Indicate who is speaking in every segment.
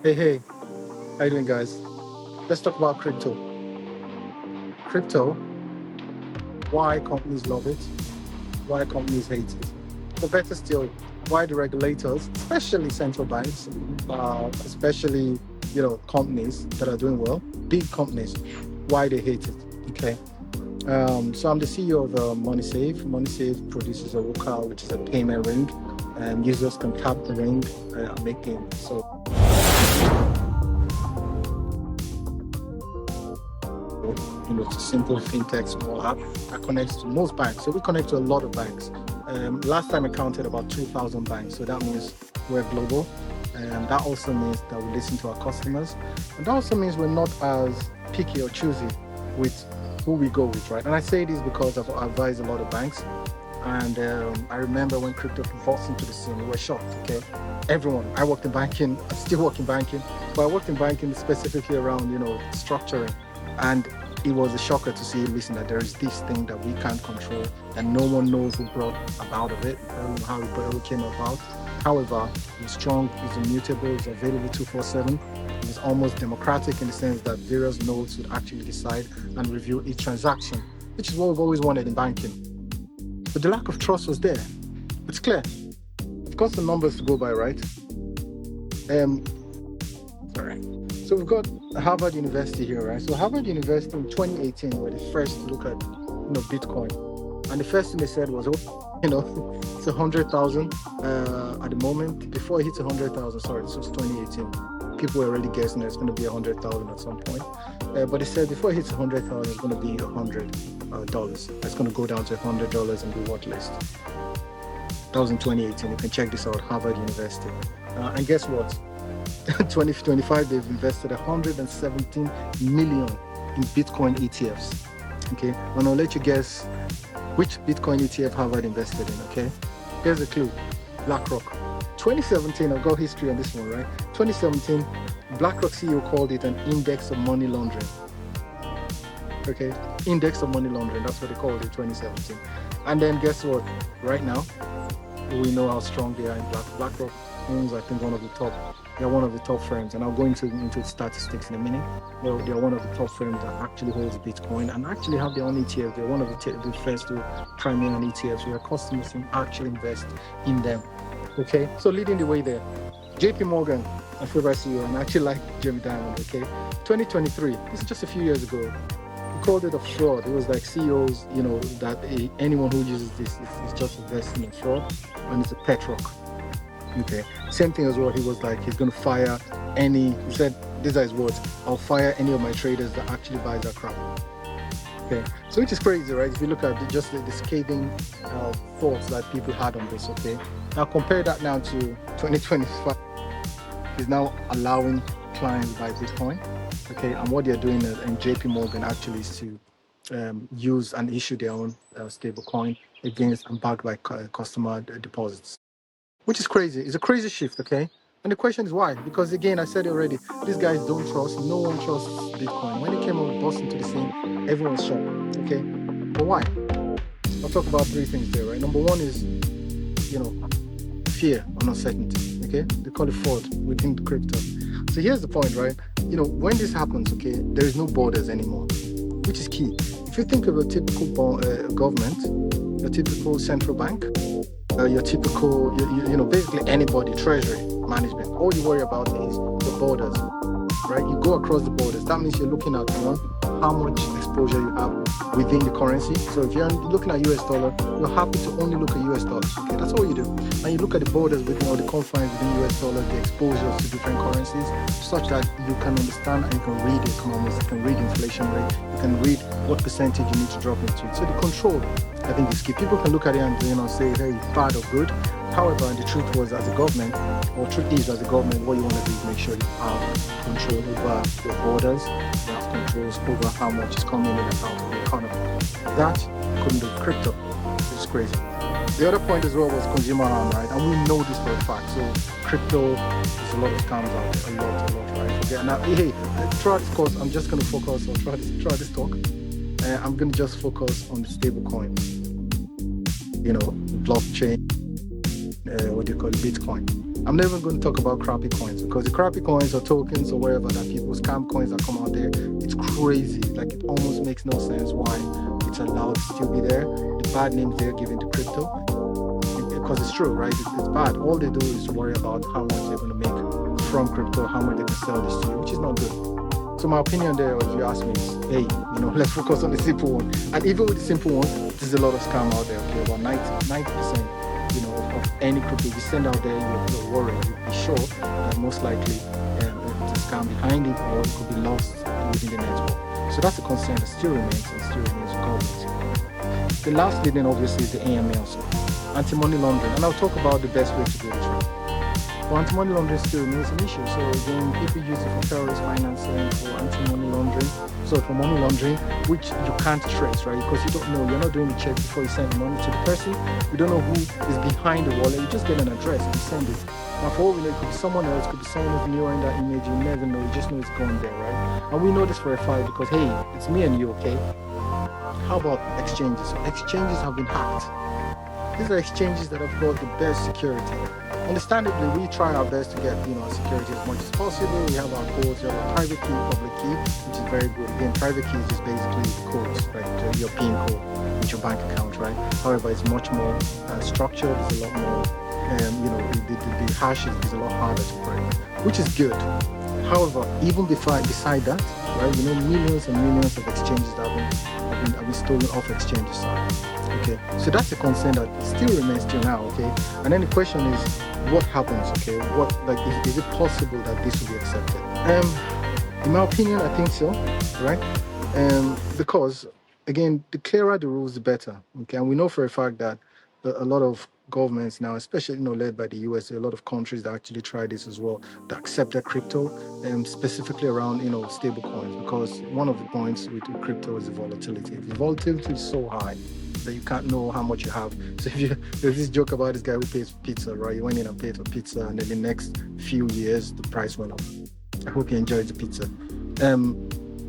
Speaker 1: Hey, how you doing, guys? Let's talk about crypto. Crypto, why companies love it, why companies hate it. But better still, why the regulators, especially central banks, especially companies that are doing well, big companies, why they hate it. Okay. So I'm the CEO of MoneySave. MoneySave produces a Rocal, which is a payment ring, and users can tap the ring and make payments. So it's a simple fintech small app that connects to most banks. So we connect to a lot of banks. Last time I counted about 2,000 banks. So that means we're global. And that also means that we listen to our customers. And that also means we're not as picky or choosy with who we go with, right? And I say this because I've advised a lot of banks. And I remember when crypto burst into the scene, we were shocked, okay? Everyone, I worked in banking, I still work in banking, but I worked in banking specifically around, structuring. And it was a shocker to see, listen, that there is this thing that we can't control, that no one knows who brought about of it, how it came about. However, it's strong, it's immutable, it's available 247. It's almost democratic in the sense that various nodes would actually decide and review each transaction, which is what we've always wanted in banking. But the lack of trust was there. It's clear. Of course, the numbers to go by, right? Um, Sorry. So we've got Harvard University here, right? So Harvard University in 2018 were the first to look at, Bitcoin, and the first thing they said was, oh, it's 100,000 at the moment. Before it hits 100,000, sorry, this was 2018. People were already guessing that it's going to be 100,000 at some point. But they said before it hits 100,000, it's going to be $100. It's going to go down to $100 and be worthless. That was in 2018. You can check this out, Harvard University. And guess what? 2025, they've invested 117 million in Bitcoin ETFs. Okay, and I'll let you guess which Bitcoin ETF Harvard invested in. Okay, here's a clue: BlackRock. 2017, I've got history on this one, right? 2017, BlackRock CEO called it an index of money laundering. Okay, index of money laundering. That's what they called it, 2017. And then guess what? Right now, we know how strong they are in BlackRock. Owns, I think, one of the top. They're one of the top firms, and I'll go into statistics in a minute. They're one of the top firms that actually holds Bitcoin and actually have their own ETF. They're one of the first to primary on ETFs where customers can actually invest in them. Okay, so leading the way there, JP Morgan, my favorite CEO, and I actually like Jamie Dimon. Okay, 2023, this is just a few years ago. He called it a fraud. It was like CEOs, that anyone who uses this is just investing in fraud, and it's a pet rock. Okay. Same thing as well. He was like, he's going to fire he said, these are his words, I'll fire any of my traders that actually buys that crap. Okay. So which is crazy, right? If you look at just the scathing thoughts that people had on this, okay? Now compare that now to 2025. He's now allowing clients buy Bitcoin, okay? And what they're doing in JP Morgan actually is to use and issue their own stable coin against and backed by customer deposits, which is crazy. It's a crazy shift, okay? And the question is why? Because again, I said it already, these guys don't trust, no one trusts Bitcoin. When it came over, bust into the scene, everyone was shocked, okay? But why? I'll talk about three things there, right? Number one is, fear and uncertainty, okay? They call it fraud within crypto. So here's the point, right? When this happens, okay, there is no borders anymore, which is key. If you think of a typical government, a typical central bank, your typical, basically anybody, treasury, management, all you worry about is the borders, right? You go across the borders. That means you're looking at, how much exposure you have within the currency. So if you're looking at US dollar, you're happy to only look at US dollars. Okay, that's all you do. And you look at the borders within all the confines within US dollar, the exposures to different currencies, such that you can understand and you can read the economics, you can read inflation rate, you can read what percentage you need to drop into it. So the control, I think, is key. People can look at it and say, hey, bad or good. However, the truth was, as a government, or truth is, as a government, what you want to do is make sure you have control over your borders, you have controls over how much is coming in and out of the economy. That couldn't do with crypto. It's crazy. The other point as well was consumer harm, right? And we know this for a fact. So crypto, there's a lot of scams out there, a lot, right? Okay. Now, hey, throughout this course, I'm just going to focus on throughout this talk. I'm going to just focus on the stable coins, blockchain. What do you call it? Bitcoin. I'm never going to talk about crappy coins, because the crappy coins or tokens or wherever that people scam coins that come out there, it's crazy. Like, it almost makes no sense why it's allowed to still be there. The bad names they're giving to crypto, because it's true, right? It's bad. All they do is worry about how much they're going to make from crypto, how much they can sell this to you, which is not good. So my opinion there, if you ask me, is, hey, let's focus on the simple one. And even with the simple one, there's a lot of scam out there. Okay, about 90%, of any crypto you send out there, you're worried. You'll be sure that most likely it's a scam behind it, or it could be lost within the network. So that's a concern that still remains, and still remains with government. The last leading, obviously, is the AML, so anti-money laundering, and I'll talk about the best way to do this. Right? But anti-money laundering still remains an issue. So again, people use it for terrorist financing, for anti-money laundering, so for money laundering, which you can't trace, right? Because you don't know, you're not doing the check before you send the money to the person. You don't know who is behind the wallet. You just get an address and you send it. Now, for all we know, it could be someone else, it could be someone who's newer in that image. You never know. You just know it's going there, right? And we know this for a fact because, hey, it's me and you, okay? How about exchanges? So exchanges have been hacked. These are exchanges that have got the best security. Understandably, we try our best to get our security as much as possible. We have our codes, we have our private key, public key, which is very good. Again, private key is just basically the codes, right? Your PIN code with your bank account, right? However, it's much more structured. It's a lot more, the hashes is a lot harder to break, which is good. However, even beside that, right? Millions and millions of exchanges that have been stolen off exchanges. Okay, so that's a concern that still remains till now. Okay, and then the question is, what happens? Okay, is it possible that this will be accepted? In my opinion, I think so, right? Because again, the clearer the rules, the better. Okay, and we know for a fact that a lot of governments now, especially led by the US, a lot of countries that actually try this as well, that accepted crypto, specifically around stable coins, because one of the points with crypto is the volatility. The volatility is so high that you can't know how much you have. So there's this joke about this guy who pays for pizza, right? He went in and paid for pizza, and then the next few years the price went up. I hope he enjoyed the pizza.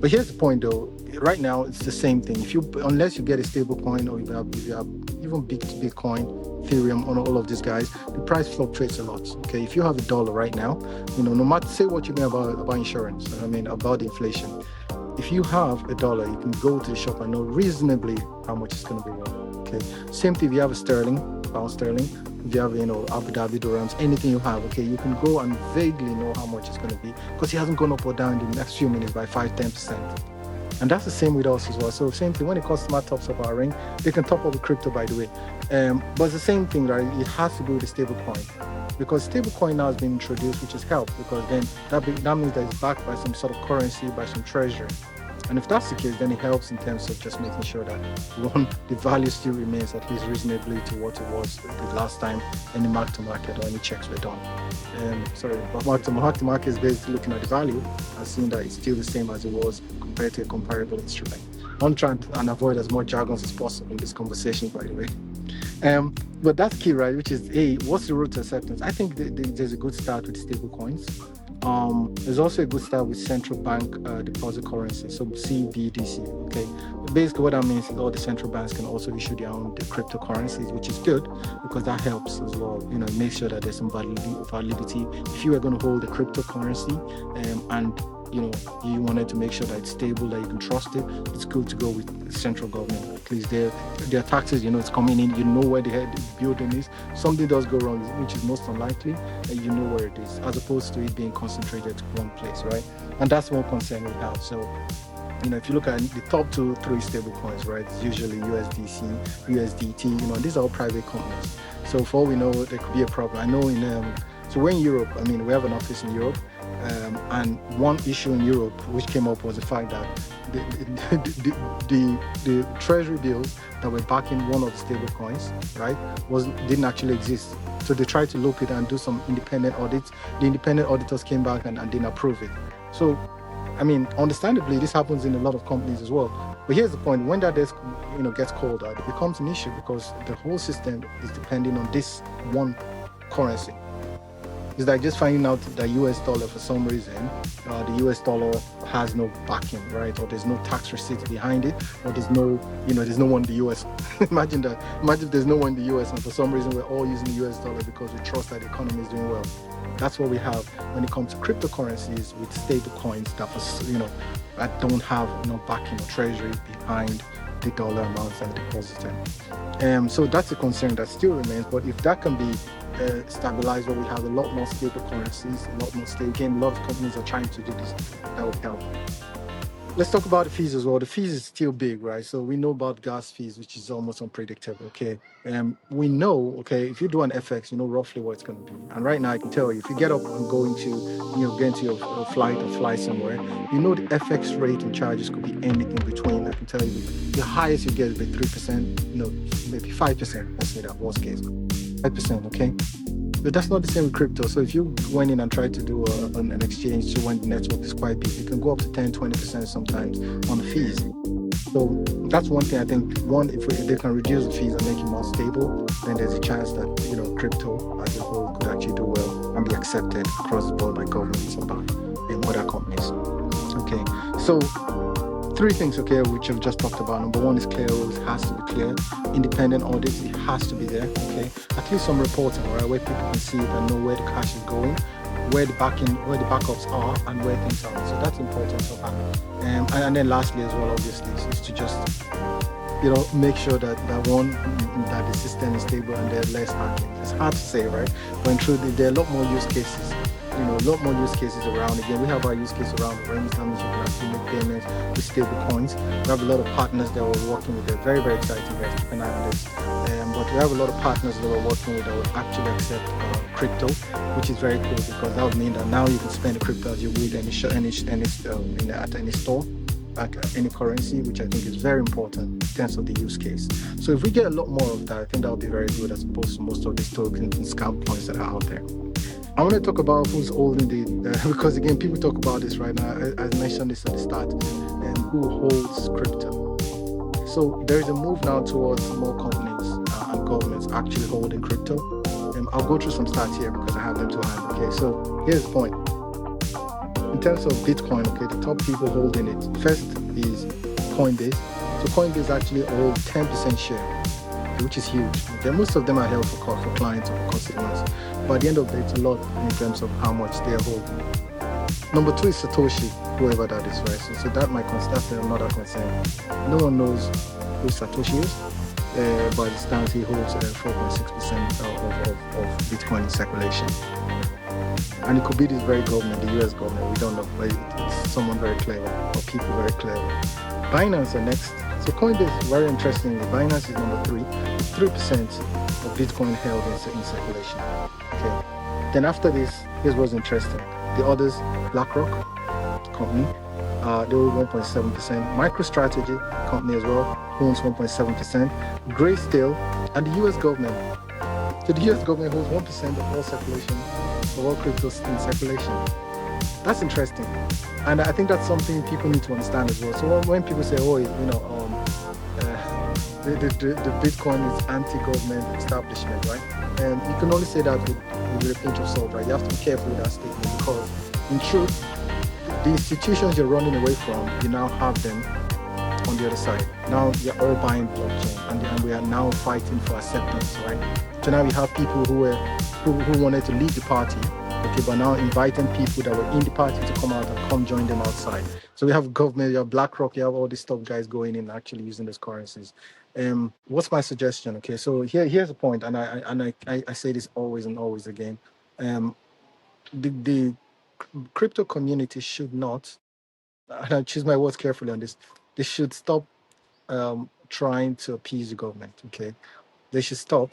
Speaker 1: But here's the point, though. Right now, it's the same thing. Unless you get a stable coin, or if you have even Bitcoin, Ethereum, on all of these guys, the price fluctuates a lot. Okay, if you have $1 right now, no matter, say what you mean about insurance, about inflation. If you have $1, you can go to the shop and know reasonably how much it's going to be worth. Okay, same thing if you have pound sterling. If you have Abu Dhabi dirhams, anything you have, okay, you can go and vaguely know how much it's going to be, because it hasn't gone up or down in the next few minutes by 5-10%. And that's the same with us as well. So same thing, when a customer tops up our ring, they can top up with crypto, by the way. But it's the same thing, right? It has to do with the stable coin, because stable coin now has been introduced, which has helped, because then that means that it's backed by some sort of currency, by some treasury. And if that's the case, then it helps in terms of just making sure that, one, the value still remains at least reasonably to what it was the last time any mark-to-market or any checks were done. But mark-to-market is basically looking at the value and seeing that it's still the same as it was compared to a comparable instrument. I'm trying to avoid as much jargons as possible in this conversation, by the way. But that's key, right? Which is, hey, what's the road to acceptance? I think there's a good start with stable coins. There's also a good start with central bank deposit currency, so CBDC. Okay, basically what that means is all the central banks can also issue their own cryptocurrencies, which is good, because that helps as well. It makes sure that there's some validity. If you are going to hold a cryptocurrency, and you wanted to make sure that it's stable, that you can trust it, it's good to go with the central government. At least their taxes, it's coming in, where the building is. Something does go wrong, which is most unlikely, and you know where it is, as opposed to it being concentrated to one place, right? And that's one concern we have. So, if you look at the top 2-3 stable coins, right, it's usually USDC, USDT, these are all private companies. So for all we know, there could be a problem. I know so we're in Europe, we have an office in Europe, and one issue in Europe which came up was the fact that the treasury bills that were backing one of the stable coins, right, didn't actually exist. So they tried to look at it and do some independent audits. The independent auditors came back and didn't approve it. So, understandably, this happens in a lot of companies as well. But here's the point: when that desk, gets called out, it becomes an issue, because the whole system is depending on this one currency. It's like just finding out that US dollar for some reason, the US dollar has no backing, right? Or there's no tax receipt behind it, or there's no, there's no one in the US. Imagine that. Imagine if there's no one in the US and for some reason we're all using the US dollar because we trust that the economy is doing well. That's what we have when it comes to cryptocurrencies with stable coins that, that don't have backing or treasury behind the dollar amounts that are deposited. So that's a concern that still remains. But if that can be stabilized, where we have a lot more stable currencies, a lot more stable, again, a lot of companies are trying to do this, that would help. Let's talk about the fees as well. The fees is still big, right? So we know about gas fees, which is almost unpredictable. Okay, we know. Okay, if you do an FX, you know roughly what it's going to be. And right now, I can tell you, if you get up and go into, get into your flight or fly somewhere, the FX rate and charges could be anything between. I can tell you, the highest you get is maybe 3%. Maybe 5%. Let's say that worst case, 5%. Okay. But that's not the same with crypto. So if you went in and tried to do an exchange to when the network is quite big, you can go up to 10, 20% sometimes on the fees. So that's one thing I think. One, if they can reduce the fees and make it more stable, then there's a chance that crypto as a whole could actually do well and be accepted across the board by governments and by other companies. Okay, so three things, okay, which I've just talked about. Number one is clear rules, has to be clear. Independent audits, it has to be there, okay. At least some reporting, right, where people can see it and know where the cash is going, where the backups are, and where things are. So that's important to have. And then lastly as well, obviously, is to just make sure that the system is stable and there's less hacking. It's hard to say, right? But in truth, there are a lot more use cases. A lot more use cases around. Again, we have our use case around the rings, that means you can actually make payments with stable coins. We have a lot of partners that we're working with. They're very, very exciting, guys. Keep an eye on this. But we have a lot of partners that we're working with that will actually accept crypto, which is very cool because that would mean that now you can spend the crypto as you would at any store, like any currency, which I think is very important in terms of the use case. So if we get a lot more of that, I think that would be very good as opposed to most of these tokens and scam coins that are out there. I want to talk about who's holding because again, people talk about this right now. I mentioned this at the start, and who holds crypto. So there is a move now towards more companies and governments actually holding crypto. I'll go through some stats here because I have them to hand. Okay, so here's the point. In terms of Bitcoin, okay, the top people holding it first is Coinbase. So Coinbase actually holds 10% share, which is huge. Okay, most of them are held for clients or for customers. But at the end of the day, it's a lot in terms of how much they're holding. Number two is Satoshi, whoever that is, right? So that's another concern. No one knows who Satoshi is, but it stands he holds 4.6% of Bitcoin in circulation. And it could be this very government, the US government, we don't know, but it's someone very clever or people very clever. Binance are next. So Coinbase, very interestingly, Binance is number 3, with 3% of Bitcoin held in circulation. Okay. Then after this, here's what's interesting. The others, BlackRock company, they hold 1.7%. MicroStrategy company as well owns 1.7%. Grayscale and the US government. So the US government holds 1% of all circulation, of all cryptos in circulation. That's interesting. And I think that's something people need to understand as well. So when people say, the Bitcoin is anti-government establishment, right? And you can only say that with a pinch of salt, right? You have to be careful with that statement because, in truth, the institutions you're running away from, you now have them on the other side. Now you're all buying blockchain, and we are now fighting for acceptance, right? So now we have people who wanted to leave the party, okay, but now inviting people that were in the party to come out and come join them outside. So we have government, you have BlackRock, you have all these top guys going in actually using those currencies. What's my suggestion? Okay, so here's the point, and I say this always and always again. The crypto community should not, and I choose my words carefully on this, they should stop trying to appease the government. Okay, they should stop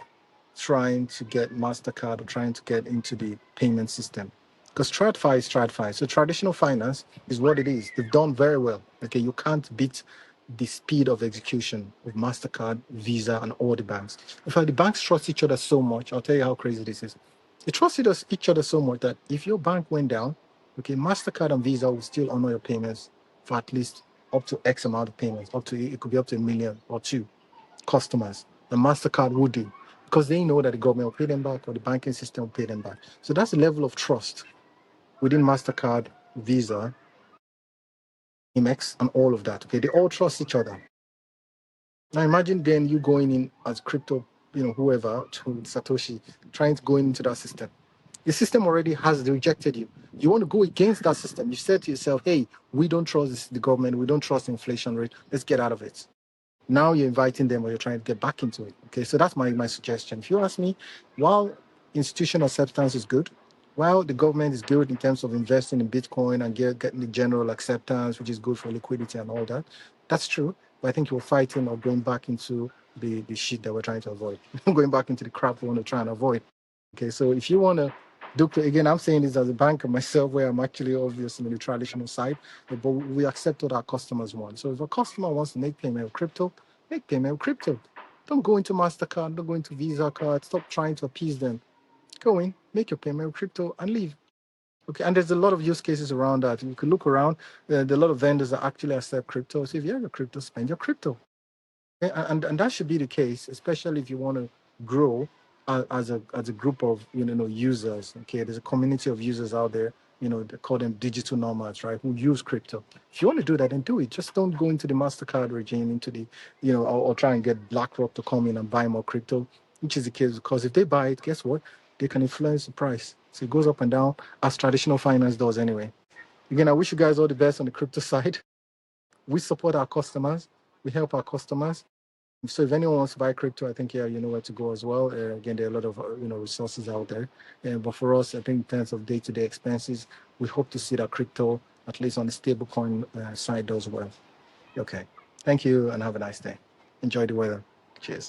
Speaker 1: trying to get MasterCard or trying to get into the payment system. Because TradFi is TradFi. So traditional finance is what it is. They've done very well. Okay, you can't beat the speed of execution of MasterCard, Visa, and all the banks. In fact, the banks trust each other so much. I'll tell you how crazy this is. They trust each other so much that if your bank went down, okay, MasterCard and Visa will still honor your payments for at least up to X amount of payments. It could be up to 1 million or 2 customers. The MasterCard would do. because they know that the government will pay them back or the banking system will pay them back. So that's the level of trust within MasterCard, Visa, Amex, and all of that. Okay, they all trust each other. Now imagine then you going in as crypto, whoever to Satoshi, trying to go into that system. The system already has rejected you. You want to go against that system. You said to yourself, hey, we don't trust the government, we don't trust inflation rate. Let's get out of it. Now you're inviting them or you're trying to get back into it. Okay, so that's my suggestion. If you ask me, while institutional acceptance is good, while the government is good in terms of investing in Bitcoin and getting the general acceptance, which is good for liquidity and all that, that's true. But I think you're fighting or going back into the shit that we're trying to avoid, going back into the crap we want to try and avoid. Okay, so if you want to do, again, I'm saying this as a banker myself, where I'm actually obviously in the traditional side, but we accept what our customers want. So if a customer wants to make payment with crypto, make payment with crypto. Don't go into MasterCard, don't go into Visa card, stop trying to appease them. Go in, make your payment with crypto and leave. Okay, and there's a lot of use cases around that. You can look around, there are a lot of vendors that actually accept crypto. So if you have your crypto, spend your crypto. And that should be the case, especially if you want to grow as a group of users. Okay, there's a community of users out there. They call them digital nomads, right? Who use crypto. If you want to do that, then do it. Just don't go into the Mastercard regime, into the or try and get BlackRock to come in and buy more crypto, which is the case because if they buy it, guess what? They can influence the price. So it goes up and down as traditional finance does anyway. Again, I wish you guys all the best on the crypto side. We support our customers. We help our customers. So if anyone wants to buy crypto, I think you know where to go as well. Again, there are a lot of resources out there. But for us, I think in terms of day-to-day expenses, we hope to see that crypto, at least on the stablecoin side, does well. Okay. Thank you and have a nice day. Enjoy the weather. Cheers.